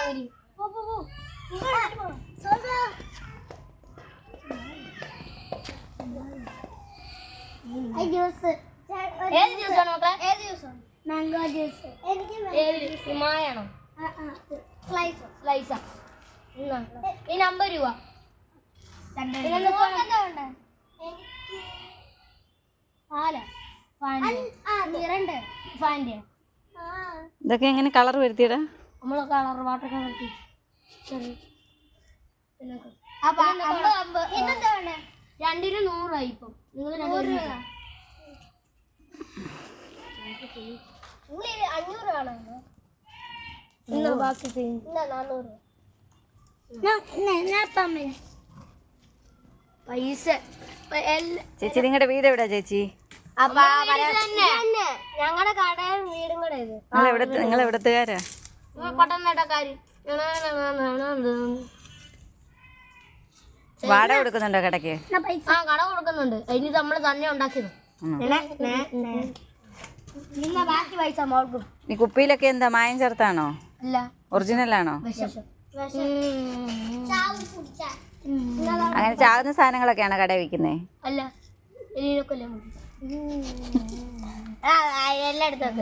ജാങ്കരി ഏത് ജ്യൂസാണ് നോക്കാം? Mango juice. എനിക്ക് മായാണോ? സ്ലൈസാ. ഈ 50 രൂപ. ഇതൊക്കെ എങ്ങനെ കളർ വരുത്തിയടാ? നമ്മള് കളർ വാട്ടർ കളർ രണ്ടിന് 100 ഇപ്പം. നിങ്ങൾ 500 ആണോ? ബാക്കി 400 പൈസ. ചേച്ചി നിങ്ങളുടെ വീട് എവിടെയാ ചേച്ചി? ഞങ്ങളുടെ കടയും വീടും കൂടെ ഇത്. നിങ്ങൾ എവിടത്തുകാരാ? പട്ടണക്കാര്. വാടക കൊടുക്കുന്നുണ്ടോ കടക്ക്? ആ കട കൊടുക്കുന്നുണ്ട്. അതിന് നമ്മള് തന്നെ ഉണ്ടാക്കിയത്. ബാക്കി പൈസ മോൾക്കും. ഈ കുപ്പിയിലൊക്കെ എന്താ മായം ചേർത്താണോ? അല്ല, ഒറിജിനൽ ആണോ? അങ്ങനെ ചാകുന്ന സാധനങ്ങളൊക്കെയാണോ കടയിൽ വിൽക്കുന്നേ? അല്ല, എല്ലായിടത്തും